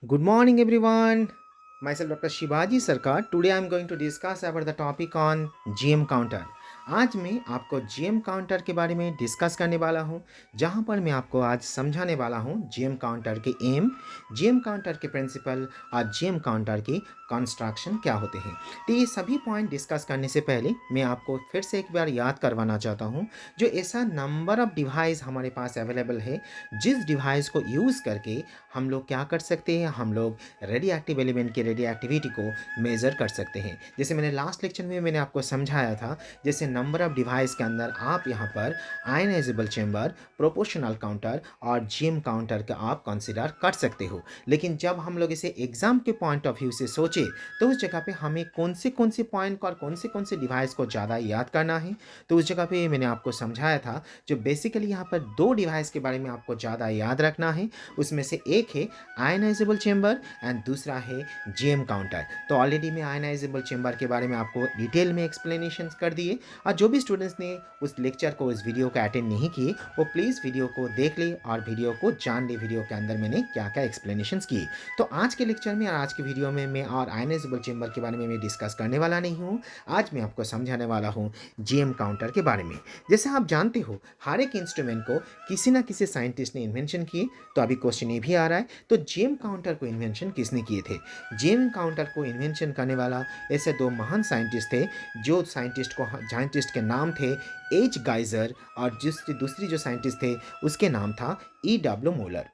Good morning, everyone. Myself, Dr. Shivaji Sarkar. Today, I am going to discuss about the topic on GM counter. आज मैं आपको GM counter के बारे में discuss करने वाला हूं, जहां पर मैं आपको आज समझाने वाला हूं GM काउंटर के एम, GM काउंटर के प्रिंसिपल और GM काउंटर की कंस्ट्रक्शन क्या होते हैं। तो ये सभी पॉइंट डिस्कस करने से पहले मैं आपको फिर से एक बार याद करवाना चाहता हूं, जो ऐसा नंबर ऑफ डिवाइस हमारे पास अवेलेबल है, जिस डिवाइस को यूज़ करके हम लोग क्या कर सकते हैं, हम लोग रेडियो एक्टिव एलिमेंट की रेडियो एक्टिविटी को मेज़र कर सकते हैं। जैसे मैंने लास्ट लेक्चर में मैंने आपको समझाया था, जैसे नंबर ऑफ डिवाइस के अंदर आप यहाँ पर आयनाइजेबल चेंबर, प्रोपोर्शनल काउंटर और जीएम काउंटर का आप कंसिडर कर सकते हो। लेकिन जब हम लोग इसे एग्जाम के पॉइंट ऑफ व्यू से सोचे, तो उस जगह पे हमें कौन से पॉइंट और कौन से डिवाइस को ज़्यादा याद करना है, तो उस जगह पे मैंने आपको समझाया था, जो बेसिकली यहाँ पर दो डिवाइस के बारे में आपको ज़्यादा याद रखना है। उसमें से एक है आयनाइजेबल चेंबर एंड दूसरा है जीएम काउंटर। तो ऑलरेडी मैं आयनाइजेबल चेंबर के बारे में आपको डिटेल में एक्सप्लेनेशन कर दिए, और जो भी स्टूडेंट्स ने उस लेक्चर को, उस वीडियो को अटेंड नहीं किए, वो प्लीज़ वीडियो को देख ले और वीडियो को जान ले, वीडियो के अंदर मैंने क्या क्या एक्सप्लेनेशन किए। तो आज के लेक्चर में और आज के वीडियो में मैं और आयनाइजेबल चेंबर के बारे में मैं डिस्कस करने वाला नहीं हूँ। आज मैं आपको समझाने वाला हूँ जीएम काउंटर के बारे में। जैसे आप जानते हो, हर एक इंस्ट्रूमेंट को किसी ना किसी साइंटिस्ट ने इन्वेंशन किए। तो अभी क्वेश्चन ये भी आ रहा है, तो जेम काउंटर को इन्वेंशन किसने किए थे? जेम काउंटर को इन्वेंशन करने वाला ऐसे दो महान साइंटिस्ट थे, जो साइंटिस्ट के नाम थे एच गाइजर, और जिस दूसरी जो साइंटिस्ट थे उसके नाम था E.W. मोलर।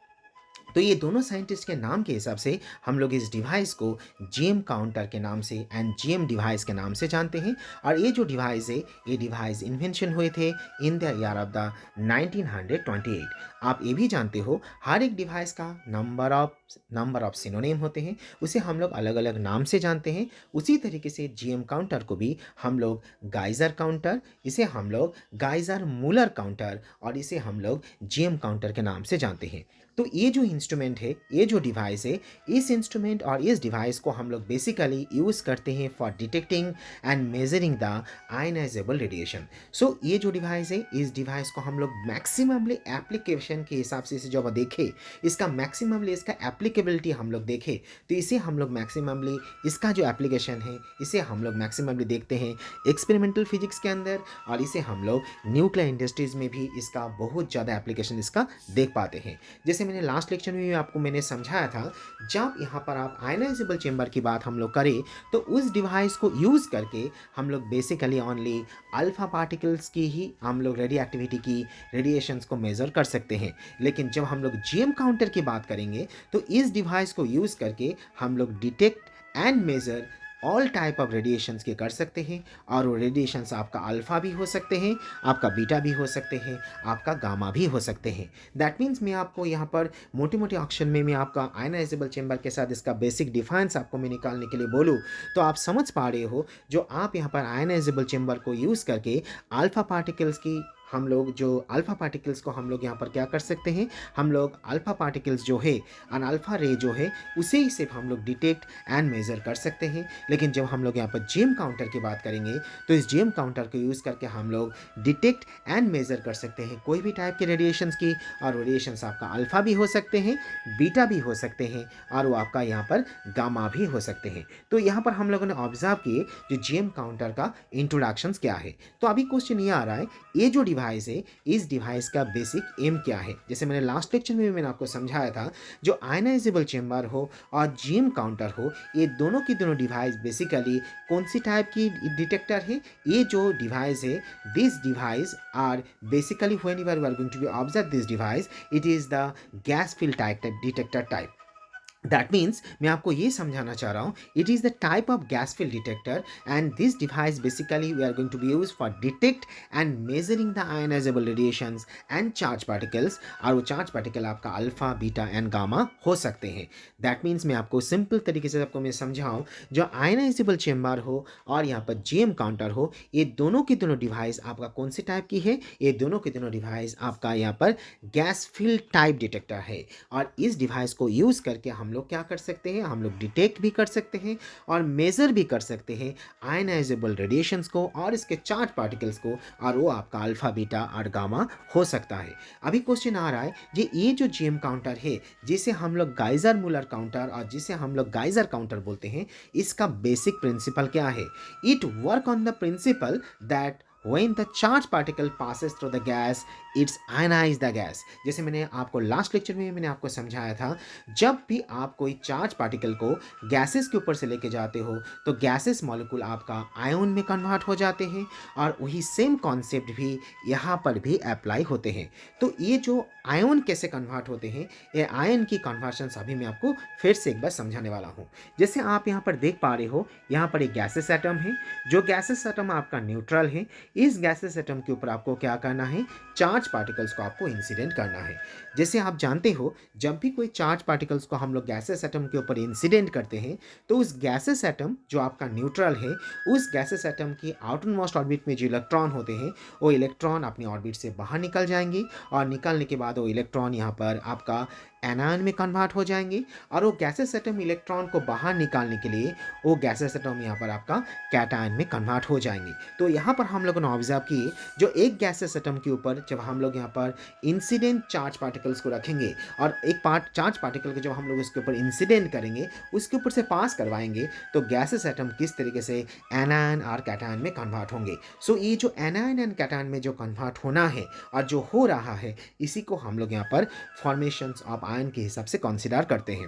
तो ये दोनों साइंटिस्ट के नाम के हिसाब से हम लोग इस डिवाइस को जीएम काउंटर के नाम से एंड जीएम डिवाइस के नाम से जानते हैं। और ये जो डिवाइस है, ये डिवाइस इन्वेंशन हुए थे in the year of the 1928। आप ये भी जानते हो, हर एक डिवाइस का नंबर ऑफ सिनोनिम होते हैं, उसे हम लोग अलग अलग नाम से जानते हैं। उसी तरीके से जीएम काउंटर को भी हम लोग गाइजर काउंटर, इसे हम लोग गाइजर मूलर काउंटर, और इसे हम लोग जीएम काउंटर के नाम से जानते हैं। तो ये जो इंस्ट्रूमेंट है, ये जो डिवाइस है, इस इंस्ट्रूमेंट और इस डिवाइस को हम लोग बेसिकली यूज़ करते हैं for detecting and measuring the ionizable radiation. So ये जो डिवाइस है, इस डिवाइस को हम लोग मैक्सिममली एप्लीकेशन के हिसाब से इसे जब देखें, इसका मैक्सिममली इसका एप्लीकेबिलिटी हम लोग देखें, तो इसे हम लोग मैक्सिममली इसका जो एप्लीकेशन है, इसे हम लोग मैक्सिममली देखते हैं एक्सपेरिमेंटल फिजिक्स के अंदर, और इसे हम लोग न्यूक्लियर इंडस्ट्रीज़ में भी इसका बहुत ज़्यादा एप्लीकेशन इसका देख पाते हैं। जैसे मैंने लास्ट लेक्चर में भी आपको मैंने समझाया था, जब यहाँ पर आप आयनाइजेबल चेंबर की बात हम लोग करें, तो उस डिवाइस को यूज़ करके हम लोग बेसिकली ओनली अल्फ़ा पार्टिकल्स की ही हम लोग रेडियो एक्टिविटी की रेडिएशंस को मेज़र कर सकते हैं। लेकिन जब हम लोग जीएम काउंटर की बात करेंगे, तो इस डिवाइस को यूज़ करके हम लोग detect and measure all type of radiations के कर सकते हैं। और वो रेडिएशंस आपका अल्फ़ा भी हो सकते हैं, आपका बीटा भी हो सकते हैं, आपका गामा भी हो सकते हैं। दैट मीन्स मैं आपको यहाँ पर मोटे मोटे ऑप्शन में मैं आपका आयनाइजेबल चेंबर के साथ इसका बेसिक डिफाइंस आपको मैं निकालने के लिए बोलूँ, तो आप समझ पा रहे हो, जो आप यहाँ पर आयनाइजेबल चेंबर को यूज़ करके अल्फ़ा पार्टिकल्स की, हम लोग जो अल्फ़ा पार्टिकल्स को हम लोग यहाँ पर क्या कर सकते हैं, हम लोग अल्फ़ा पार्टिकल्स जो है, अन अल्फ़ा रे जो है, उसे ही सिर्फ हम लोग डिटेक्ट एंड मेज़र कर सकते हैं। लेकिन जब हम लोग यहाँ पर जीएम काउंटर की बात करेंगे, तो इस जीएम काउंटर को यूज़ करके हम लोग डिटेक्ट एंड मेज़र कर सकते हैं कोई भी टाइप के रेडिएशंस की। और रेडिएशंस आपका अल्फ़ा भी हो सकते हैं, बीटा भी हो सकते हैं, और वो आपका यहाँ पर गामा भी हो सकते हैं। तो यहाँ पर हम लोगों ने ऑब्जर्व किए जो जीएम काउंटर का इंट्रोडक्शंस क्या है। तो अभी क्वेश्चन ये आ रहा है, ये जो डिवाइस है, इस डिवाइस का बेसिक एम क्या है? जैसे मैंने लास्ट लेक्चर में भी मैंने आपको समझाया था, जो आयनाइजेबल चेंबर हो और जीएम काउंटर हो, ये दोनों की दोनों डिवाइस बेसिकली कौन सी टाइप की डिटेक्टर है? ये जो डिवाइस है, this device are basically whenever we are going to be observe this device, it is the gas field type detector type. That means मैं आपको ये समझाना चाह रहा हूँ, it is the type of gas filled detector, and this device basically we are going to be use for detect and measuring the ionizable radiations and charge particles. और वो charge particle आपका अल्फा, बीटा एंड गामा हो सकते हैं। That means मैं आपको simple तरीके से आपको मैं समझाऊँ, जो आयनाइजेबल चेंबर हो और यहाँ पर जीएम काउंटर हो, ये दोनों की दोनों डिवाइस आपका कौन सी टाइप की है? ये दोनों की दोनों डिवाइस आपका यहाँ पर गैस फिल्ड टाइप डिटेक्टर है। और इस डिवाइस को यूज़ करके हम हम लोग क्या कर सकते हैं, हम लोग डिटेक्ट भी कर सकते हैं और मेज़र भी कर सकते हैं आयनाइजेबल रेडिएशंस को और इसके चार्ज पार्टिकल्स को, और वो आपका अल्फा बीटा और गामा हो सकता है। अभी क्वेश्चन आ रहा है जी, ये जो जीएम काउंटर है जिसे हम लोग गाइजर मुलर काउंटर और जिसे हम लोग गाइजर काउंटर बोलते हैं, इसका बेसिक प्रिंसिपल क्या है? It work on the principal that when the charge particle passes through the gas it's ionize the gas। जैसे मैंने आपको लास्ट लेक्चर में मैंने आपको समझाया था, जब भी आप कोई चार्ज पार्टिकल को गैसेस के ऊपर से लेके जाते हो तो गैसेस मॉलिक्यूल आपका आयन में कन्वर्ट हो जाते हैं, और वही सेम कॉन्सेप्ट भी यहाँ पर भी अप्लाई होते हैं। तो ये जो आयन कैसे कन्वर्ट होते हैं, ये आयन की कन्वर्शन अभी मैं आपको फिर से एक बार समझाने वाला हूँ। जैसे आप यहाँ पर देख पा रहे हो, यहाँ पर एक गैसेस एटम है, जो गैसेस एटम आपका न्यूट्रल है। इस गैसेस एटम के ऊपर आपको क्या करना है, चार्ज पार्टिकल्स को आपको इंसिडेंट करना है। जैसे आप जानते हो, जब भी कोई चार्ज पार्टिकल्स को हम लोग गैसेस एटम के ऊपर इंसिडेंट करते हैं तो उस गैसेस एटम जो आपका न्यूट्रल है, उस गैसेस एटम की आउटर मोस्ट ऑर्बिट में जो इलेक्ट्रॉन होते हैं वो इलेक्ट्रॉन अपनी ऑर्बिट से बाहर निकल जाएंगे, और निकलने के बाद वो इलेक्ट्रॉन यहाँ पर आपका एनायन में कन्वर्ट हो जाएंगे, और वो गैसेस एटम इलेक्ट्रॉन को बाहर निकालने के लिए वो गैसेस एटम यहाँ पर आपका कैटायन में कन्वर्ट हो जाएंगे। तो यहाँ पर हम लोगों ने ऑब्जर्व किए, जो एक गैसेस एटम के ऊपर जब हम लोग यहाँ पर इंसिडेंट चार्ज पार्टिकल्स को रखेंगे और एक चार्ज पार्टिकल को जब हम लोग उसके ऊपर इंसिडेंट करेंगे, उसके ऊपर से पास करवाएंगे, तो गैसेस एटम किस तरीके से एनायन और कैटायन में कन्वर्ट होंगे। सो ये जो एनायन एंड कैटायन में जो कन्वर्ट होना है और जो हो रहा है, इसी को हम लोग यहाँ पर फॉर्मेशंस ऑफ आयन के हिसाब से कंसीडर करते हैं।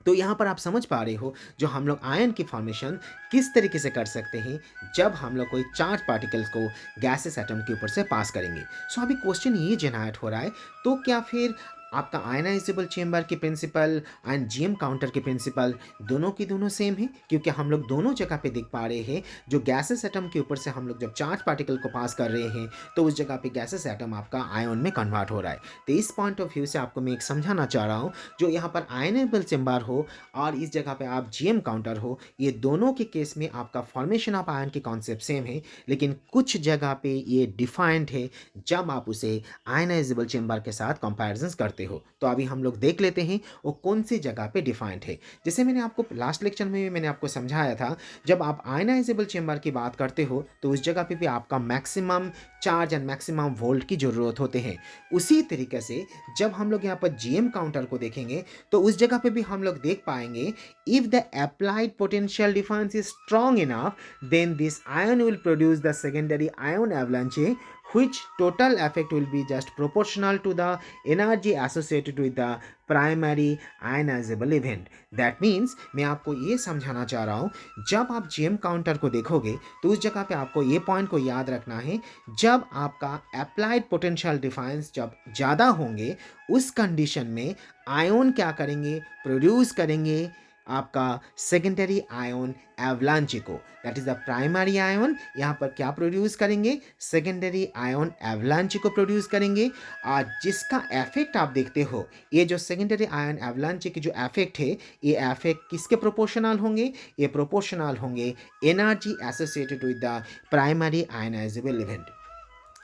तो यहाँ पर आप समझ पा रहे हो, जो हम लोग आयन की फॉर्मेशन किस तरीके से कर सकते हैं जब हम लोग कोई चार्ज पार्टिकल्स को गैसेस एटम के ऊपर से पास करेंगे। सो अभी क्वेश्चन ये जनरेट हो रहा है, तो क्या फिर आपका आयनाइजेबल चेंबर की प्रिंसिपल एंड जीएम काउंटर की प्रिंसिपल दोनों की दोनों सेम है? क्योंकि हम लोग दोनों जगह पे देख पा रहे हैं, जो गैसेस एटम के ऊपर से हम लोग जब चार्ज पार्टिकल को पास कर रहे हैं तो उस जगह पे गैसेस एटम आपका आयन में कन्वर्ट हो रहा है। तो इस पॉइंट ऑफ व्यू से आपको मैं एक समझाना चाह रहा हूँ, जो यहाँ पर आयनेबल चेंबर हो और इस जगह पे आप जीएम काउंटर हो, ये दोनों के केस में आपका फॉर्मेशन ऑफ आयन की कॉन्सेप्ट सेम है, लेकिन कुछ जगह पे ये डिफाइंड है जब आप उसे आयनाइजेबल चेंबर के साथ कंपैरिजन करते हो। तो अभी हम लोग देख लेते हैं वो कौन सी जगह पे डिफाइंड है। जैसे मैंने आपको लास्ट लेक्चर में मैंने आपको समझाया था, जब आप आयनाइजेबल चेंबर की बात करते हो तो उस जगह पे भी आपका maximum charge and maximum volt की ज़रूरत होते हैं। उसी तरीके से जब हम लोग यहाँ पर जीएम काउंटर को देखेंगे तो उस जगह पे भी हम लोग देख पाएंगे, if the applied potential difference is strong enough then this ion will produce the secondary ion avalanche, which total effect will be just proportional to the energy associated with the primary ionizable event। That means मैं आपको ये समझाना चाह रहा हूँ, जब आप GM counter को देखोगे तो उस जगह पे आपको ये पॉइंट को याद रखना है, जब आपका अप्लाइड पोटेंशियल डिफरेंस जब ज़्यादा होंगे उस कंडीशन में आयन क्या करेंगे, प्रोड्यूस करेंगे आपका सेकेंडरी आयन एवलांचे को। That is the primary ion यहाँ पर क्या प्रोड्यूस करेंगे, सेकेंडरी आयन एवलांचे को प्रोड्यूस करेंगे, और जिसका इफेक्ट आप देखते हो, ये जो सेकेंडरी आयन एवलांचे की जो इफेक्ट है, ये इफेक्ट किसके प्रोपोर्शनल होंगे, ये प्रोपोर्शनल होंगे energy associated with the primary ionizable event.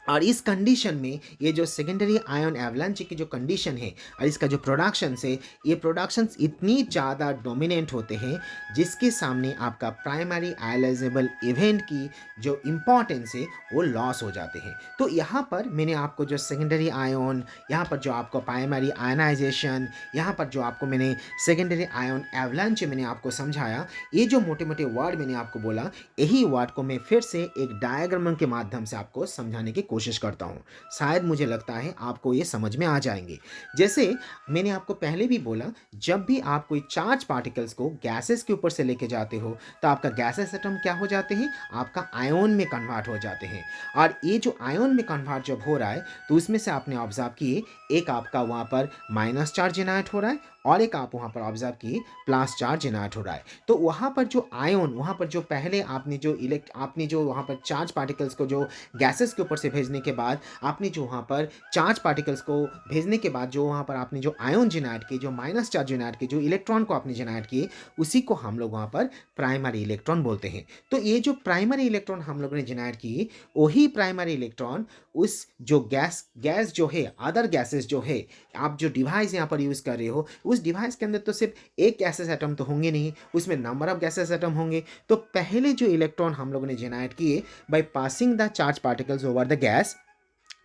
और इस कंडीशन में ये जो सेकेंडरी आयन एवलांचे की जो कंडीशन है और इसका जो प्रोडक्शंस है, ये प्रोडक्शंस इतनी ज़्यादा डोमिनेंट होते हैं जिसके सामने आपका प्राइमरी आयनाइजेबल इवेंट की जो इम्पॉर्टेंस है वो लॉस हो जाते हैं। तो यहाँ पर मैंने आपको जो सेकेंडरी आयन, यहाँ पर जो आपको प्राइमरी आयनाइजेशन, यहाँ पर जो आपको मैंने सेकेंडरी आयन एवलांचे मैंने आपको समझाया, ये जो मोटे मोटे वर्ड मैंने आपको बोला, यही वर्ड को मैं फिर से एक डायग्राम के माध्यम से आपको समझाने की कोशिश करता हूँ। शायद मुझे लगता है आपको ये समझ में आ जाएंगे। जैसे मैंने आपको पहले भी बोला, जब भी आप कोई चार्ज पार्टिकल्स को गैसेस के ऊपर से लेके जाते हो तो आपका गैसेस एटम क्या हो जाते हैं, आपका आयन में कन्वर्ट हो जाते हैं। और ये जो आयन में कन्वर्ट जब हो रहा है तो उसमें से आपने ऑब्जर्व किए, एक आपका वहाँ पर माइनस चार्ज जेनरेट हो रहा है और एक आप वहाँ पर ऑब्जर्व किए प्लस चार्ज जेनरेट हो रहा है। तो वहाँ पर जो आयन, वहाँ पर जो पहले आपने जो वहाँ पर चार्ज पार्टिकल्स को जो गैसेस के ऊपर से भेज भेजने के बाद आपने जो वहाँ पर चार्ज पार्टिकल्स को भेजने के बाद जो वहाँ पर आपने जो आयन जेनरेट किए, जो माइनस चार्ज जेनरेट किए, जो इलेक्ट्रॉन को आपने जेनरेट किए, उसी को हम लोग वहाँ पर प्राइमरी इलेक्ट्रॉन बोलते हैं। तो ये जो प्राइमरी इलेक्ट्रॉन हम लोगों ने जेनरेट किए, वही प्राइमरी इलेक्ट्रॉन उस जो गैस जो है, अदर गैसेस जो है, आप जो डिवाइस यहाँ पर यूज़ कर रहे हो, उस डिवाइस के अंदर तो सिर्फ एक गैसेस एटम तो होंगे नहीं, उसमें नंबर ऑफ गैसेस एटम होंगे। तो पहले जो इलेक्ट्रॉन हम लोगों ने जेनरेट किए by passing the charge particles over the gas,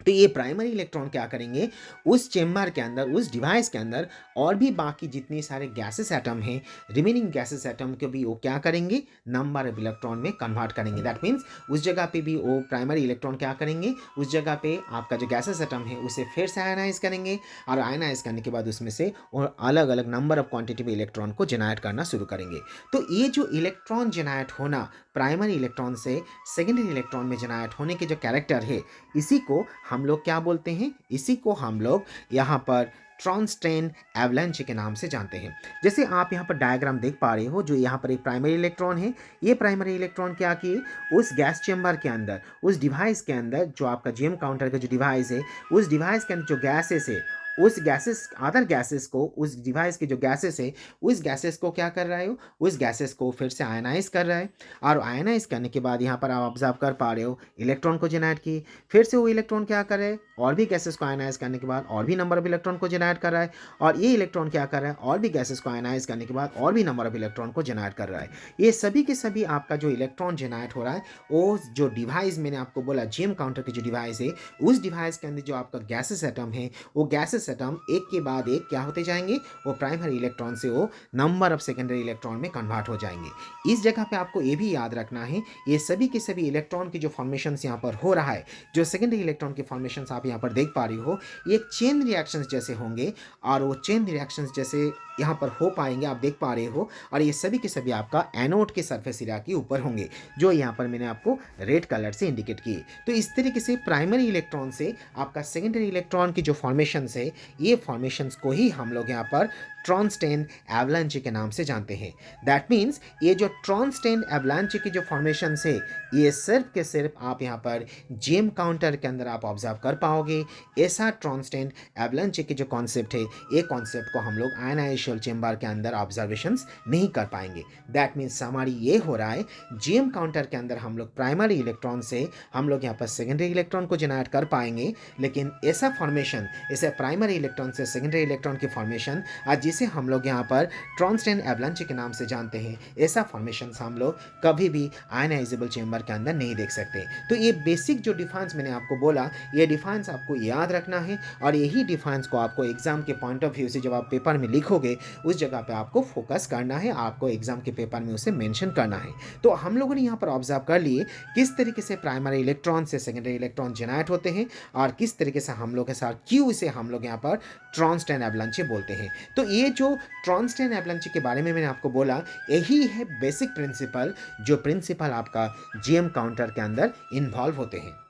तो ये प्राइमरी इलेक्ट्रॉन क्या करेंगे, उस चेम्बर के अंदर, उस डिवाइस के अंदर और भी बाकी जितने सारे गैसेस एटम हैं, रिमेनिंग गैसेस एटम को भी वो क्या करेंगे, नंबर ऑफ इलेक्ट्रॉन में कन्वर्ट करेंगे। दैट मीन्स उस जगह पे भी वो प्राइमरी इलेक्ट्रॉन क्या करेंगे, उस जगह पे आपका जो गैसेस एटम है उसे फिर से आयनाइज करेंगे, और आयनाइज करने के बाद उसमें से और अलग अलग नंबर ऑफ क्वांटिटी में इलेक्ट्रॉन को जेनरेट करना शुरू करेंगे। तो ये जो इलेक्ट्रॉन जेनरेट होना प्राइमरी इलेक्ट्रॉन से सेकेंडरी इलेक्ट्रॉन में जेनरेट होने के जो कैरेक्टर है, इसी को हम लोग क्या बोलते हैं, इसी को हम लोग यहाँ पर ट्रांसटेन एवलांच के नाम से जानते हैं। जैसे आप यहाँ पर डायग्राम देख पा रहे हो, जो यहाँ पर एक प्राइमरी इलेक्ट्रॉन है, ये प्राइमरी इलेक्ट्रॉन क्या किए, उस गैस चेम्बर के अंदर, उस डिवाइस के अंदर, जो आपका जीएम काउंटर का जो डिवाइस है, उस डिवाइस के अंदर जो गैसेस है, उस गैसेस, अदर गैसेस को, उस डिवाइस के जो गैसेस है, उस गैसेस को क्या कर रहा हो, उस गैसेस को फिर से आयनाइज कर रहा है। और आयनाइज करने के बाद यहाँ पर आप ऑब्जर्व कर पा रहे हो, इलेक्ट्रॉन को जेनरेट की, फिर से वो इलेक्ट्रॉन क्या कर रहा है, और भी गैसेस को आयनाइज करने के बाद और भी नंबर ऑफ इलेक्ट्रॉन को जेनरेट कर रहा है, और ये इलेक्ट्रॉन क्या कर रहा है, और भी गैसेस को आयनाइज करने के बाद और भी नंबर ऑफ इलेक्ट्रॉन को जेनरेट कर रहा है। ये सभी के सभी आपका जो इलेक्ट्रॉन जेनरेट हो रहा है, वो जो डिवाइस मैंने आपको बोला जीएम काउंटर की जो डिवाइस है, उस डिवाइस के अंदर जो आपका गैसेस एटम है, वो गैसेस एटम एक के बाद एक क्या होते जाएंगे, वो प्राइमरी इलेक्ट्रॉन से वो नंबर ऑफ सेकेंडरी इलेक्ट्रॉन में कन्वर्ट हो जाएंगे। इस जगह पे आपको ये भी याद रखना है, ये सभी के सभी इलेक्ट्रॉन की जो फॉर्मेशन यहाँ पर हो रहा है, जो सेकेंडरी इलेक्ट्रॉन की फॉर्मेशन आप यहाँ पर देख पा रही हो, ये एक चेन रिएक्शंस जैसे होंगे, और वो चेन रिएक्शंस जैसे यहाँ पर हो पाएंगे, आप देख पा रहे हो। और ये सभी के सभी आपका एनोड के सरफेस एरिया के ऊपर होंगे, जो यहाँ पर मैंने आपको रेड कलर से इंडिकेट किए। तो इस तरीके से प्राइमरी इलेक्ट्रॉन से आपका सेकेंडरी इलेक्ट्रॉन की जो फॉर्मेशंस है, ये फॉर्मेशंस को ही हम लोग यहाँ पर ट्रांसटेन एवलांच के नाम से जानते हैं। दैट मीन्स ये जो ट्रांसटेन एवलांच की जो फॉर्मेशंस है, ये सिर्फ के सिर्फ आप यहाँ पर जीएम काउंटर के अंदर आप ऑब्जर्व कर पाओगे। ऐसा ट्रांसटेन एवलांच की जो कॉन्सेप्ट है, ये कॉन्सेप्ट को हम लोग आयनाइजेशन चेंबर के अंदर ऑब्जर्वेशंस नहीं कर पाएंगे। दैट मीन्स हमारी ये हो रहा है, जीएम काउंटर के अंदर हम लोग प्राइमरी इलेक्ट्रॉन से हम लोग यहाँ पर सेकेंडरी इलेक्ट्रॉन को जेनरेट कर पाएंगे, लेकिन ऐसा फॉर्मेशन, ऐसे प्राइमरी इलेक्ट्रॉन से सेकेंडरी इलेक्ट्रॉन की फॉर्मेशन, आज जिसे हम लोग यहाँ पर ट्रांसटेन एवलांच के नाम से जानते हैं, ऐसा फॉर्मेशन हम लोग कभी भी आयनाइजेबल चेंबर के अंदर नहीं देख सकते। तो ये बेसिक जो डिफरेंस मैंने आपको बोला, ये डिफरेंस आपको याद रखना है, और यही डिफरेंस को आपको एग्जाम के पॉइंट ऑफ व्यू से जब आप पेपर में लिखोगे, उस जगह पे आपको फोकस करना है, आपको एग्जाम के पेपर में उसे मेंशन करना है। तो हम लोगों ने यहाँ पर ऑब्जर्व कर लिए किस तरीके से प्राइमरी इलेक्ट्रॉन से सेकेंडरी इलेक्ट्रॉन जेनरेट होते हैं, और किस तरीके से हम लोग के साथ क्यों इसे हम लोग यहाँ पर ट्रांसटेन एवलांच बोलते हैं। तो ये जो ट्रांसटेन एवलांच के बारे में मैंने आपको बोला, यही है बेसिक प्रिंसिपल, जो प्रिंसिपल आपका जीएम काउंटर के अंदर इन्वॉल्व होते हैं।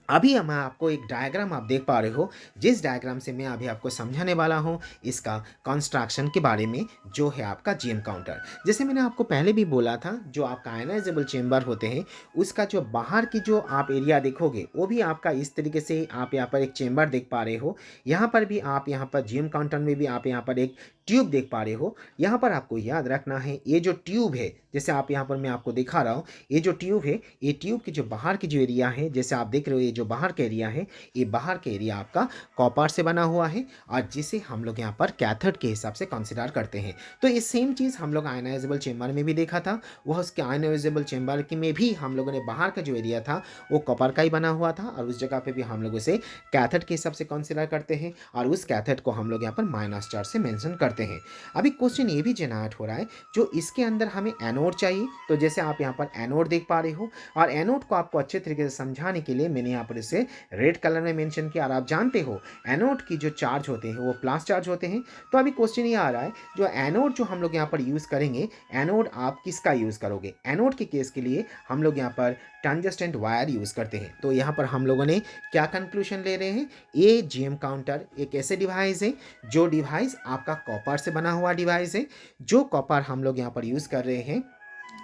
अभी मैं आपको एक डायग्राम आप देख पा रहे हो, जिस डायग्राम से मैं अभी आपको समझाने वाला हूँ इसका कंस्ट्रक्शन के बारे में, जो है आपका जीएम काउंटर। जैसे मैंने आपको पहले भी बोला था, जो आपका आयनाइजेबल चेंबर होते हैं, उसका जो बाहर की जो आप एरिया देखोगे, वो भी आपका इस तरीके से आप यहाँ पर एक चेंबर देख पा रहे हो। यहाँ पर भी आप यहाँ पर जीएम काउंटर में भी आप यहाँ पर एक ट्यूब देख पा रहे हो। यहाँ पर आपको याद रखना है, ये जो ट्यूब है, जैसे आप यहाँ पर मैं आपको दिखा रहा हूँ, ये जो ट्यूब है, ये ट्यूब की जो बाहर की जो एरिया है, जैसे आप देख रहे हो, ये जो बाहर का एरिया है, ये बाहर का एरिया आपका कॉपर से बना हुआ है, और जिसे हम लोग यहाँ पर कैथोड के हिसाब से कंसिडर करते हैं। तो ये सेम चीज़ हम लोग आयनाइजेबल चेंबर में भी देखा था। वह उसके आयनाइजेबल चेंबर के में भी हम लोगों ने बाहर का जो एरिया था वो कॉपर का ही बना हुआ था, और उस जगह पे भी हम लोग उसे कैथोड के हिसाब से कंसिडर करते हैं, और उस कैथोड को हम लोग यहाँ पर माइनस चार्ज से मेंशन करते हैं। अभी क्वेश्चन ये भी जनरेट हो रहा है, जो इसके अंदर हमें एनोड चाहिए। तो जैसे आप यहाँ पर एनोड देख पा रहे हो, और एनोड को आपको अच्छे तरीके से समझाने के लिए मैंने यहाँ पर इसे रेड कलर में मेंशन किया। और आप जानते हो एनोड की जो चार्ज होते हैं वो प्लस चार्ज होते हैं। तो अभी क्वेश्चन ये आ रहा है, जो एनोड जो हम लोग यहाँ पर यूज़ करेंगे, एनोड आप किसका यूज़ करोगे। एनोड के केस के लिए हम लोग यहाँ पर टंगस्टन वायर यूज़ करते हैं। तो यहाँ पर हम लोगों ने क्या कंक्लूजन ले रहे हैं, ये जीएम काउंटर एक ऐसे डिवाइस है, जो डिवाइस आपका कॉपर से बना हुआ डिवाइस है। जो कॉपर हम लोग यहाँ पर यूज़ कर रहे हैं,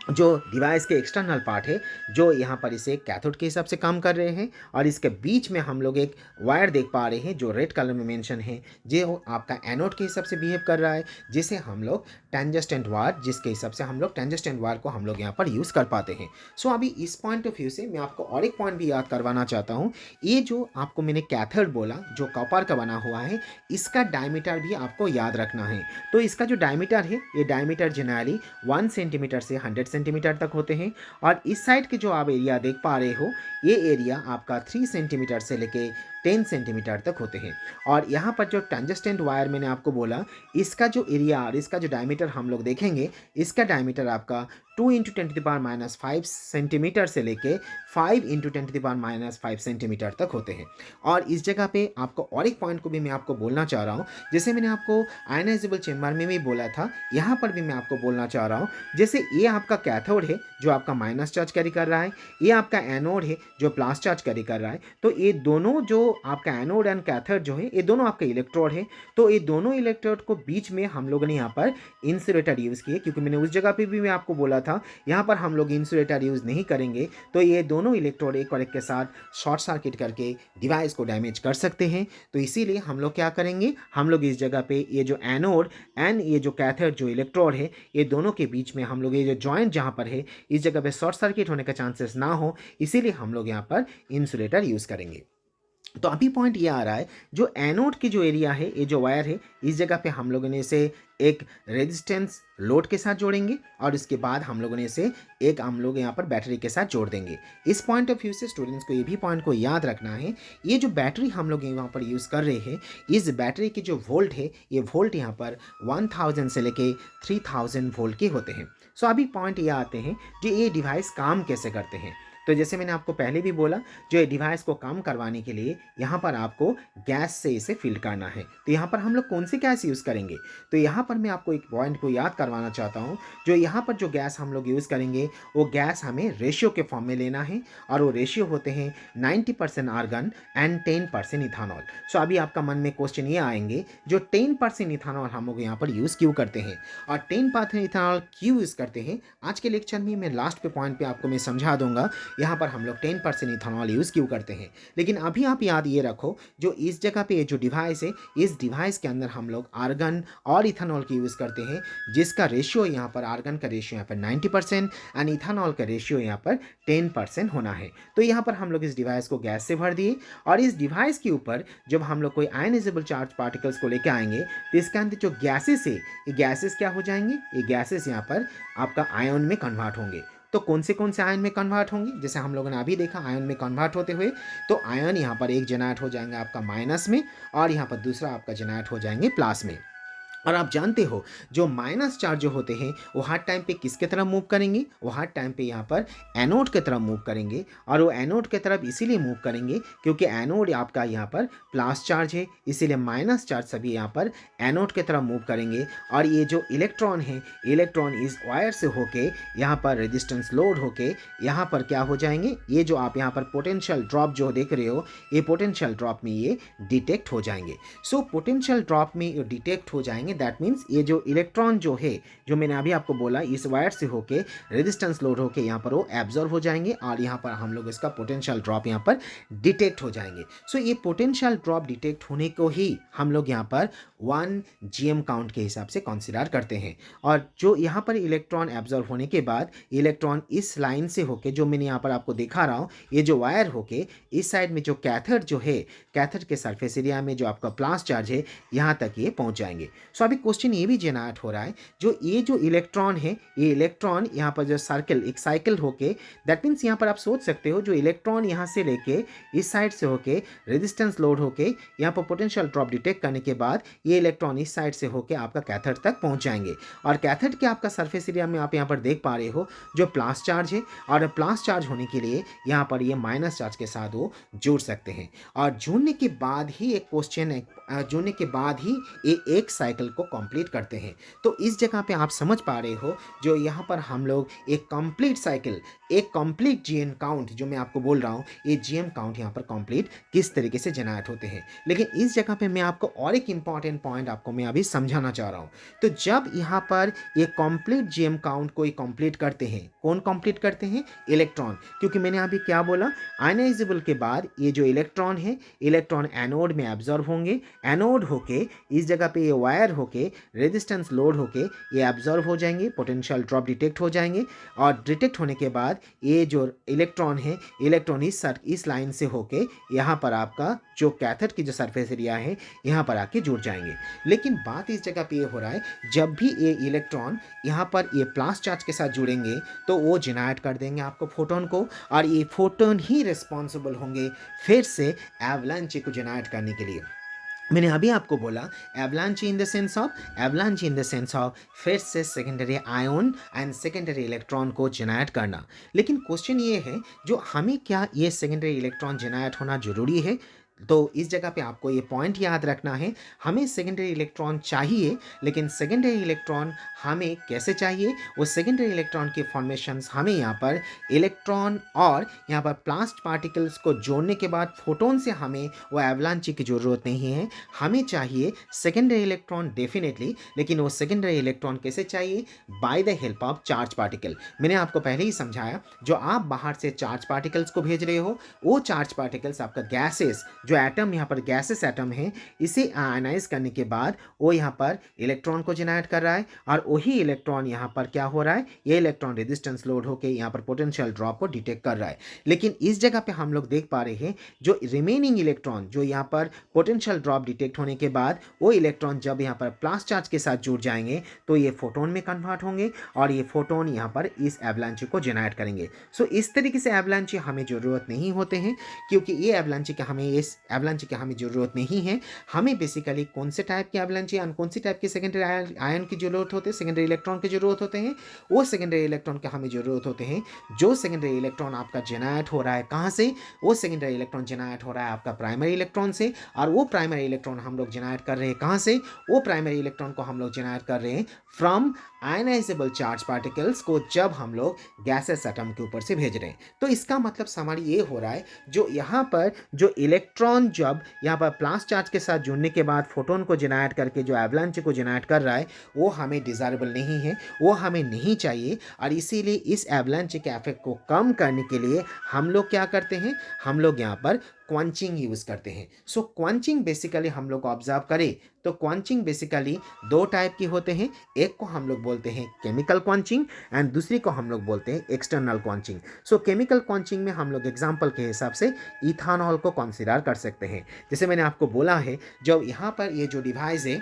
जो डिवाइस के एक्सटर्नल पार्ट है, जो यहाँ पर इसे कैथोड के हिसाब से काम कर रहे हैं, और इसके बीच में हम लोग एक वायर देख पा रहे हैं जो रेड कलर में मेंशन है, जो आपका एनोड के हिसाब से बिहेव कर रहा है, जिसे हम लोग टेंजेस्टेंट वायर, जिसके हिसाब से हम लोग टेंजेस्टेंट वायर को हम लोग यहाँ पर यूज़ कर पाते हैं। सो अभी इस पॉइंट ऑफ व्यू से मैं आपको और एक पॉइंट भी याद करवाना चाहता हूँ। ये जो आपको मैंने कैथोड बोला, जो कॉपर का बना हुआ है, इसका डायमीटर भी आपको याद रखना है। तो इसका जो डायमीटर है, ये डायमीटर जनरली 1 सेंटीमीटर से 100 सेंटीमीटर तक होते हैं, और इस साइड के जो आप एरिया देख पा रहे हो, ये एरिया आपका 3 सेंटीमीटर से लेके 10 सेंटीमीटर तक होते हैं। और यहाँ पर जो टंजस्टेंट वायर मैंने आपको बोला, इसका जो एरिया और इसका जो डायमीटर हम लोग देखेंगे, इसका डायमीटर आपका 2 इंटू 10⁻⁵ सेंटीमीटर से लेके 5 इंटू 10⁻⁵ सेंटीमीटर तक होते हैं। और इस जगह पे आपको और एक पॉइंट को भी मैं आपको बोलना चाह रहा हूँ, जैसे मैंने आपको आयनाइजेबल चेम्बर में भी बोला था, यहाँ पर भी मैं आपको बोलना चाह रहा हूँ। जैसे ये आपका कैथोड है जो आपका माइनस चार्ज कैरी कर रहा है, ये आपका एनोड है जो प्लस चार्ज कैरी कर रहा है। तो ये दोनों जो आपका एनोड एंड कैथोड जो है, ये दोनों आपके इलेक्ट्रोड है। तो ये दोनों इलेक्ट्रोड को बीच में हम लोगों ने यहाँ पर इंसुलेटर यूज़ किए, क्योंकि मैंने उस जगह पे भी मैं आपको बोला था यहाँ पर हम लोग इंसुलेटर यूज़ नहीं करेंगे, तो ये दोनों इलेक्ट्रोड एक और एक के साथ शॉर्ट सर्किट करके डिवाइस को डैमेज कर सकते हैं। तो इसीलिए हम लोग क्या करेंगे, हम लोग इस जगह पे ये जो एनोड एंड ये जो कैथोड जो इलेक्ट्रोड है, ये दोनों के बीच में हम लोग ये जो जॉइंट जहाँ पर है, इस जगह पे शॉर्ट सर्किट होने का चांसेस ना हो, इसीलिए हम लोग यहाँ पर इंसुलेटर यूज़ करेंगे। तो अभी पॉइंट ये आ रहा है, जो एनोड की जो एरिया है, ये जो वायर है, इस जगह पे हम लोगों ने इसे एक रेजिस्टेंस लोड के साथ जोड़ेंगे, और इसके बाद हम लोगों ने इसे एक हम लोग यहाँ पर बैटरी के साथ जोड़ देंगे। इस पॉइंट ऑफ व्यू से स्टूडेंट्स को ये भी पॉइंट को याद रखना है, ये जो बैटरी हम लोग यहाँ पर यूज़ कर रहे हैं, इस बैटरी की जो वोल्ट है, ये वोल्ट यहाँ पर 1000 से लेके 3000 वोल्ट के होते हैं। सो अभी पॉइंट ये आते हैं, जो ये डिवाइस काम कैसे करते हैं। तो जैसे मैंने आपको पहले भी बोला, जो ये डिवाइस को काम करवाने के लिए यहाँ पर आपको गैस से इसे फिल करना है। तो यहाँ पर हम लोग कौन सी गैस यूज़ करेंगे, तो यहाँ पर मैं आपको एक पॉइंट को याद करवाना चाहता हूँ। जो यहाँ पर जो गैस हम लोग यूज़ करेंगे, वो गैस हमें रेशियो के फॉर्म में लेना है, और वो रेशियो होते हैं 90% आर्गन एंड 10% इथानॉल। सो अभी आपका मन में क्वेश्चन ये आएंगे, जो 10% इथानॉल हम लोग यहाँ पर यूज़ क्यों करते हैं, और 10% इथानॉल क्यों यूज़ करते हैं, आज के लेक्चर में मैं लास्ट पे पॉइंट पे आपको मैं समझा दूंगा यहाँ पर हम लोग 10% इथानॉल यूज़ क्यों करते हैं। लेकिन अभी आप याद ये रखो, जो इस जगह पे जो डिवाइस है, इस डिवाइस के अंदर हम लोग आर्गन और इथानॉल की यूज़ करते हैं, जिसका रेशियो यहाँ पर, आर्गन का रेशियो यहाँ पर 90% एंड इथानॉल का रेशियो यहाँ पर 10% होना है। तो यहाँ पर हम लोग इस डिवाइस को गैस से भर दिए, और इस डिवाइस के ऊपर जब हम लोग कोई आयनाइजेबल चार्ज पार्टिकल्स को लेकर आएंगे, तो इसके अंदर जो गैसेस है, ये गैसेस क्या हो जाएंगे, ये गैसेस यहाँ पर आपका आयन में कन्वर्ट होंगे। तो कौन से आयन में कन्वर्ट होंगे, जैसे हम लोगों ने अभी देखा आयन में कन्वर्ट होते हुए, तो आयन यहाँ पर एक जनरेट हो जाएंगे आपका माइनस में, और यहाँ पर दूसरा आपका जनरेट हो जाएंगे प्लस में। और आप जानते हो, जो माइनस चार्ज जो होते हैं, वो हर टाइम पे किसके तरफ मूव करेंगे, वो हर टाइम पे यहाँ पर एनोड की तरफ मूव करेंगे। और वो एनोड की तरफ इसीलिए मूव करेंगे क्योंकि एनोड आपका यहाँ पर प्लस चार्ज है, इसीलिए माइनस चार्ज सभी यहाँ पर एनोड की तरफ मूव करेंगे। और ये जो इलेक्ट्रॉन है, इलेक्ट्रॉन इस वायर से होके यहाँ पर रेजिस्टेंस लोड होके यहाँ पर क्या हो जाएंगे, ये जो आप यहाँ पर पोटेंशियल ड्रॉप जो देख रहे हो, ये पोटेंशियल ड्रॉप में ये डिटेक्ट हो जाएंगे। सो पोटेंशियल ड्रॉप में ये डिटेक्ट हो जाएंगे, दैट मीन्स ये जो इलेक्ट्रॉन जो है, जो मैंने अभी आपको बोला, इस वायर से होके रेजिस्टेंस लोड होके यहाँ पर वो एब्जॉर्ब हो जाएंगे, और यहाँ पर हम लोग इसका पोटेंशियल ड्रॉप यहाँ पर डिटेक्ट हो जाएंगे। सो ये पोटेंशियल ड्रॉप डिटेक्ट होने को ही हम लोग यहाँ पर 1 GM काउंट के हिसाब से कंसिडर करते हैं। और जो यहाँ पर इलेक्ट्रॉन एब्जॉर्ब होने के बाद इलेक्ट्रॉन इस लाइन से होके, जो मैंने यहाँ पर आपको दिखा रहा हूँ, ये जो वायर होके इस साइड में जो कैथोड जो है, कैथोड के सरफेस एरिया में जो आपका प्लस चार्ज है, यहाँ तक ये पहुँच जाएंगे। सो अभी क्वेश्चन ये भी जनरेट हो रहा है, जो ये जो इलेक्ट्रॉन है, ये इलेक्ट्रॉन यहाँ पर जो सर्कल, एक साइकिल होके, दैट मीन्स यहाँ पर आप सोच सकते हो, जो इलेक्ट्रॉन यहाँ से लेके इस साइड से होके रेजिस्टेंस लोड होके यहाँ पर पोटेंशियल ड्रॉप डिटेक्ट करने के बाद ये इलेक्ट्रॉन इस साइड से होके आपका कैथोड तक पहुँच जाएंगे। और कैथोड के आपका सरफेस एरिया में आप यहाँ पर देख पा रहे हो, जो प्लस चार्ज है, और प्लस चार्ज होने के लिए यहाँ पर ये माइनस चार्ज के साथ वो जुड़ सकते हैं। और जुड़ने के बाद ही एक क्वेश्चन है, जुड़ने के बाद ही ये एक साइकिल साइकिल को कंप्लीट करते हैं। तो इस जगह पे आप समझ पा रहे हो, जो यहाँ पर हम लोग एक कंप्लीट साइकिल, एक कंप्लीट जीएम काउंट जो मैं आपको बोल रहा हूँ, ये जीएम काउंट यहाँ पर कंप्लीट किस तरीके से जनरेट होते हैं। लेकिन इस जगह पे मैं आपको और एक इंपॉर्टेंट पॉइंट आपको मैं अभी समझाना चाह रहा हूँ। तो जब यहाँ पर ये कंप्लीट जीएम काउंट कोई कंप्लीट करते हैं, कौन कंप्लीट करते हैं? इलेक्ट्रॉन। क्योंकि मैंने अभी क्या बोला, आयनाइजेबल के बाद ये जो इलेक्ट्रॉन है, इलेक्ट्रॉन एनोड में एब्जॉर्ब होंगे, एनोड होके इस जगह पे ये वायर होके रेजिस्टेंस लोड होके ये एब्जॉर्ब हो जाएंगे, पोटेंशियल ड्रॉप डिटेक्ट हो जाएंगे, और डिटेक्ट होने के बाद ये जो इलेक्ट्रॉन है, इलेक्ट्रॉन इस लाइन से होके यहाँ पर आपका जो कैथोड की जो सरफेस एरिया है यहाँ पर आके जुड़ जाएंगे। लेकिन बात इस जगह पे ये हो रहा है, जब भी ये इलेक्ट्रॉन यहाँ पर ये प्लस चार्ज के साथ जुड़ेंगे तो वो जनरेट कर देंगे आपको फोटोन को, और ये फोटोन ही रिस्पॉन्सिबल होंगे फिर से एवलांच को जनरेट करने के लिए। मैंने अभी आपको बोला avalanche in the sense of फिर से secondary ion and secondary electron को जनरेट करना। लेकिन क्वेश्चन ये है, जो हमें क्या ये सेकेंडरी इलेक्ट्रॉन जनरेट होना जरूरी है? तो इस जगह पे आपको ये पॉइंट याद रखना है, हमें सेकेंडरी इलेक्ट्रॉन चाहिए, लेकिन सेकेंडरी इलेक्ट्रॉन हमें कैसे चाहिए? वो सेकेंडरी इलेक्ट्रॉन के फॉर्मेशंस हमें यहाँ पर इलेक्ट्रॉन और यहाँ पर प्लास्ट पार्टिकल्स को जोड़ने के बाद फोटोन से हमें वो एवलांच की ज़रूरत नहीं है। हमें चाहिए सेकेंडरी इलेक्ट्रॉन डेफिनेटली, लेकिन वो सेकेंडरी इलेक्ट्रॉन कैसे चाहिए? By the help of charge particle. मैंने आपको पहले ही समझाया, जो आप बाहर से चार्ज पार्टिकल्स को भेज रहे हो, वो चार्ज पार्टिकल्स आपका गैसेस, जो एटम यहाँ पर गैसेस एटम है, इसे आयनाइज करने के बाद वो यहाँ पर इलेक्ट्रॉन को जनरेट कर रहा है, और वही इलेक्ट्रॉन यहाँ पर क्या हो रहा है? ये इलेक्ट्रॉन रेजिस्टेंस लोड होकर यहाँ पर पोटेंशियल ड्रॉप को डिटेक्ट कर रहा है। लेकिन इस जगह पे हम लोग देख पा रहे हैं, जो रिमेनिंग इलेक्ट्रॉन जो यहाँ पर पोटेंशियल ड्रॉप डिटेक्ट होने के बाद वो इलेक्ट्रॉन जब यहाँ पर प्लस चार्ज के साथ जुड़ जाएंगे तो ये फोटोन में कन्वर्ट होंगे, और ये फोटोन यहाँ पर इस एवलांच को जनरेट करेंगे। सो इस तरीके से एवलांच हमें ज़रूरत नहीं होते हैं, क्योंकि ये एवलांच के हमें इस एवलांच की हमें ज़रूरत नहीं है। हमें बेसिकली कौन से टाइप की एवलांच या कौन सी टाइप की सेकेंडरी आयन की जरूरत होती है, सेकेंडरी इलेक्ट्रॉन की जरूरत होते हैं। वो सेकेंडरी इलेक्ट्रॉन के हमें जरूरत होते हैं जो सेकेंडरी इलेक्ट्रॉन आपका जनरेट हो रहा है कहाँ से? वो सेकेंडरी इलेक्ट्रॉन जनरेट हो रहा है आपका प्राइमरी इलेक्ट्रॉन से, और वो प्राइमरी इलेक्ट्रॉन हम लोग जनरेट कर रहे हैं कहाँ से? वो प्राइमरी इलेक्ट्रॉन को हम लोग जनरेट कर रहे हैं फ्रॉम आयनाइजेबल चार्ज पार्टिकल्स को, जब हम लोग गैसेस एटम के ऊपर से भेज रहे हैं। तो इसका मतलब हमारी ये हो रहा है, जो यहाँ पर जो इलेक्ट्रॉन जब यहाँ पर प्लस चार्ज के साथ जुड़ने के बाद फोटोन को जनरेट करके जो एवलांच को जनरेट कर रहा है, वो हमें डिजायरेबल नहीं है, वो हमें नहीं चाहिए। और इसीलिए इस एवलांच के इफेक्ट को कम करने के लिए हम लोग क्या करते हैं? हम लोग यहाँ पर क्वंचिंग यूज़ करते हैं। सो क्वंचिंग बेसिकली हम लोग ऑब्जर्व करें तो क्वंचिंग बेसिकली दो टाइप की होते हैं। एक को हम लोग बोलते हैं केमिकल क्वंचिंग, एंड दूसरी को हम लोग बोलते हैं एक्सटर्नल क्वंचिंग। सो केमिकल क्वंचिंग में हम लोग एग्जांपल के हिसाब से इथानॉल को कंसीडर कर सकते हैं। जैसे मैंने आपको बोला है, जब यहाँ पर ये जो डिवाइस है,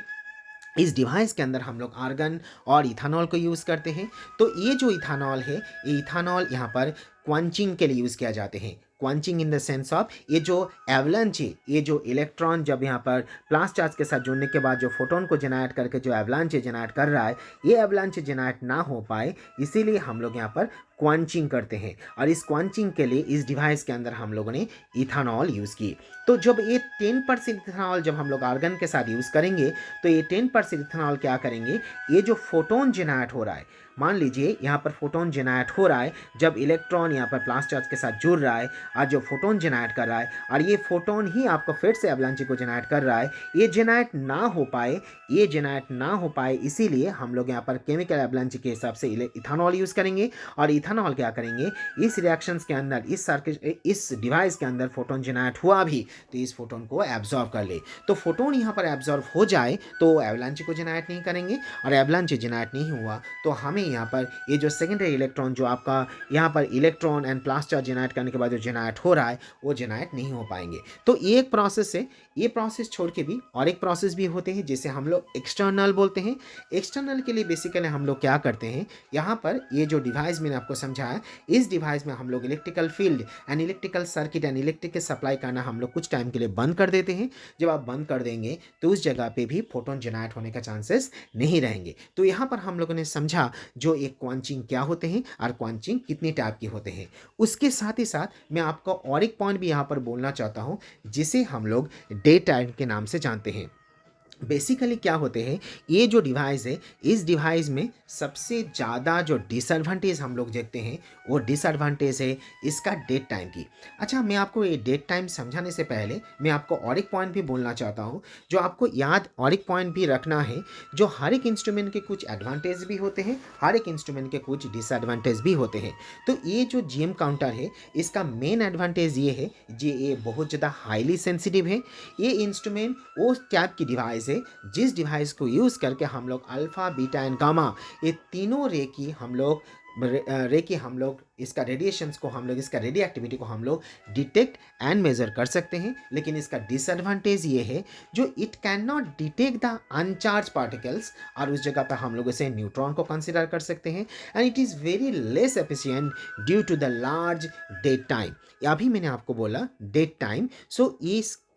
इस डिवाइस के अंदर हम लोग आर्गन और इथानॉल को यूज़ करते हैं। तो ये जो इथानॉल है, ये इथानॉल यहाँ पर क्वंचिंग के लिए यूज़ किया जाते हैं। क्वंचिंग इन द सेंस ऑफ ये जो एवलांच है, ये जो इलेक्ट्रॉन जब यहाँ पर प्लस चार्ज के साथ जुड़ने के बाद जो फोटोन को जनरेट करके जो एवलांच जनरेट कर रहा है, ये एवलांच जनरेट ना हो पाए, इसीलिए हम लोग यहाँ पर क्वंचिंग करते हैं। और इस क्वंचिंग के लिए इस डिवाइस के अंदर हम लोगों ने इथानॉल यूज़ की। तो जब ये 10% इथानॉल जब हम लोग आर्गन के साथ यूज़ करेंगे, तो ये 10% इथानॉल क्या करेंगे? ये जो फोटोन जनरेट हो रहा है, मान लीजिए यहाँ पर फोटोन जनरेट हो रहा है, जब इलेक्ट्रॉन यहाँ पर प्लस चार्ज के साथ जुड़ रहा है और जो फोटोन जनरेट कर रहा है, और ये फोटोन ही आपको फिर से एवलांच को जनरेट कर रहा है, ये जनरेट ना हो पाए, ये जनरेट ना हो पाए, इसीलिए हम लोग यहाँ पर केमिकल एवलांच के हिसाब से इथानॉल यूज़ करेंगे। और इथानॉल क्या करेंगे? इस रिएक्शंस के अंदर, इस सर्किट, इस डिवाइस के अंदर फोटोन जनरेट हुआ भी, तो इस फोटोन को एब्जॉर्ब कर ले। तो फोटोन यहाँ पर एब्जॉर्ब हो जाए तो एवलांच को जनरेट नहीं करेंगे, और एवलांच जनरेट नहीं हुआ तो हमें यहाँ पर ये जो सेकेंडरी इलेक्ट्रॉन जो आपका यहाँ पर electron and plus charge generate करने के बाद जो जनरेट हो रहा है, वो जनरेट नहीं हो पाएंगे। तो ये एक प्रोसेस है। ये प्रोसेस छोड़ के भी और एक प्रोसेस भी होते हैं, जिसे हम लोग एक्सटर्नल बोलते हैं। एक्सटर्नल के लिए बेसिकली हम लोग क्या करते हैं, यहाँ पर ये जो डिवाइस मैंने आपको समझाया, इस डिवाइस में हम लोग electrical field and electrical circuit and electric supply करना हम लोग कुछ टाइम के लिए बंद कर देते हैं। जब आप बंद कर देंगे तो उस जगह पे भी फोटोन जनरेट होने का चांसेस नहीं रहेंगे। तो यहाँ पर हम लोगों ने समझा जो एक क्वंचिंग क्या होते हैं और क्वंचिंग कितनी टाइप के होते हैं। उसके साथ ही साथ मैं आपको और एक पॉइंट भी यहाँ पर बोलना चाहता हूँ, जिसे हम लोग डे टाइम के नाम से जानते हैं। बेसिकली क्या होते हैं, ये जो डिवाइस है, इस डिवाइस में सबसे ज़्यादा जो डिसएडवांटेज हम लोग देखते हैं वो डिसएडवांटेज है इसका डेट टाइम की। अच्छा, मैं आपको ये डेट टाइम समझाने से पहले मैं आपको और एक पॉइंट भी बोलना चाहता हूँ, जो आपको याद और एक पॉइंट भी रखना है। जो हर एक इंस्ट्रूमेंट के कुछ एडवांटेज भी होते हैं, हर एक इंस्ट्रूमेंट के कुछ डिसएडवांटेज भी होते हैं। तो ये जो जीएम काउंटर है, इसका मेन एडवांटेज ये है जी, ये बहुत ज़्यादा हाईली सेंसिटिव है। ये इंस्ट्रूमेंट उस टाइप की डिवाइस है जिस डिवाइस को यूज़ करके हम लोग अल्फ़ा बीटा एंड गामा, ये तीनों रे की हम लोग इसका रेडिएशंस को, हम लोग इसका रेडियो एक्टिविटी को हम लोग डिटेक्ट एंड मेजर कर सकते हैं। लेकिन इसका डिसएडवांटेज ये है, जो it can not detect the अनचार्ज particles, और उस जगह पर हम लोग इसे न्यूट्रॉन को कंसिडर कर सकते हैं। And it is very less efficient due to the large dead time. अभी मैंने आपको बोला डेट टाइम। सो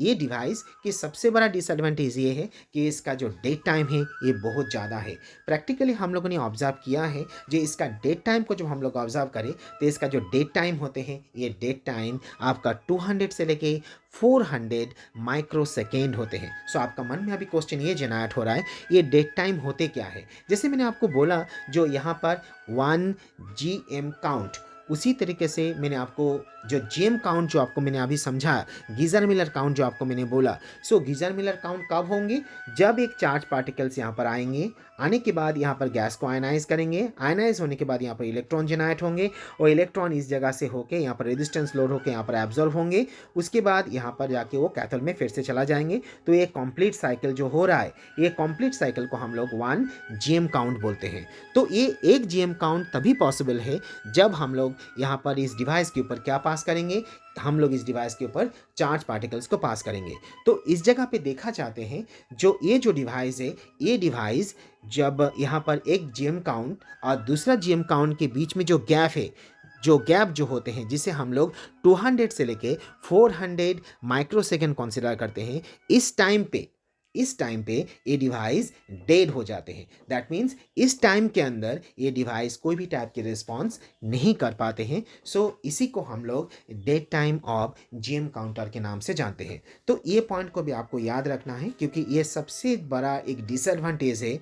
ये डिवाइस की सबसे बड़ा डिसएडवांटेज ये है कि इसका जो डेट टाइम है ये बहुत ज़्यादा है। प्रैक्टिकली हम लोगों ने ऑब्जर्व किया है, जो इसका डेट टाइम को जब हम लोग ऑब्जर्व करें तो इसका जो डेट टाइम होते हैं, ये डेट टाइम आपका 200 से लेके 400 माइक्रो सेकेंड होते हैं। सो आपका मन में अभी क्वेश्चन ये जनरेट हो रहा है, ये डेट टाइम होते क्या है। जैसे मैंने आपको बोला, जो यहाँ पर 1 GM काउंट, उसी तरीके से मैंने आपको जो जीएम काउंट जो आपको मैंने अभी समझाया, गीजर मिलर काउंट जो आपको मैंने बोला। सो गीजर मिलर काउंट कब होंगे, जब एक चार्ज पार्टिकल्स यहाँ पर आएंगे, आने के बाद यहाँ पर गैस को आयनाइज करेंगे, आयनाइज होने के बाद यहाँ पर इलेक्ट्रॉन जनरेट होंगे, और इलेक्ट्रॉन इस जगह से होके यहाँ पर रेजिस्टेंस लोड होकर यहाँ पर एब्जॉर्ब होंगे। उसके बाद यहाँ पर जाके वो कैथोड में फिर से चला जाएंगे। तो ये कंप्लीट साइकिल जो हो रहा है, ये कंप्लीट साइकिल को हम लोग 1 जीएम काउंट बोलते हैं। तो ये एक जीएम काउंट तभी पॉसिबल है जब हम लोग यहाँ पर इस डिवाइस के ऊपर क्या पास करेंगे, हम लोग इस डिवाइस के ऊपर चार्ज पार्टिकल्स को पास करेंगे। तो इस जगह पे देखा चाहते हैं, जो डिवाइस है, ये डिवाइस जब यहाँ पर एक जीएम काउंट और दूसरा जीएम काउंट के बीच में जो गैप है, जो गैप जो होते हैं, जिसे हम लोग 200 से लेके 400 माइक्रोसेकंड कंसिडर करते हैं, इस टाइम पे ये डिवाइस डेड हो जाते हैं। दैट मीन्स इस टाइम के अंदर ये डिवाइस कोई भी टाइप के रिस्पॉन्स नहीं कर पाते हैं। सो इसी को हम लोग dead time of GM counter के नाम से जानते हैं। तो ये पॉइंट को भी आपको याद रखना है, क्योंकि ये सबसे बड़ा एक डिसएडवांटेज है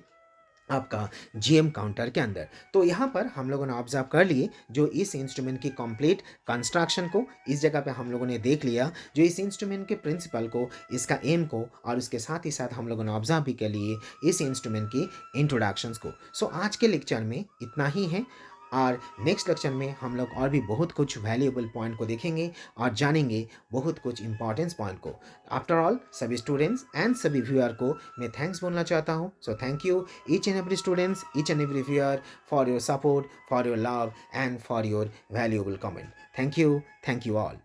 आपका जीएम काउंटर के अंदर। तो यहाँ पर हम लोगों ने ऑब्जर्व कर लिए जो इस इंस्ट्रूमेंट की कंप्लीट कंस्ट्रक्शन को, इस जगह पे हम लोगों ने देख लिया जो इस इंस्ट्रूमेंट के प्रिंसिपल को, इसका एम को, और उसके साथ ही साथ हम लोगों ने ऑब्जर्व भी कर लिए इस इंस्ट्रूमेंट की इंट्रोडक्शंस को। सो आज के लेक्चर में इतना ही है, और नेक्स्ट लेक्चर में हम लोग और भी बहुत कुछ वैल्यूएबल पॉइंट को देखेंगे और जानेंगे बहुत कुछ इंपॉर्टेंस पॉइंट को। आफ्टर ऑल, सभी स्टूडेंट्स एंड सभी व्यूअर को मैं थैंक्स बोलना चाहता हूँ। So thank you each and every students, each and every viewer, for your support, for your love and for your valuable comment. Thank you all.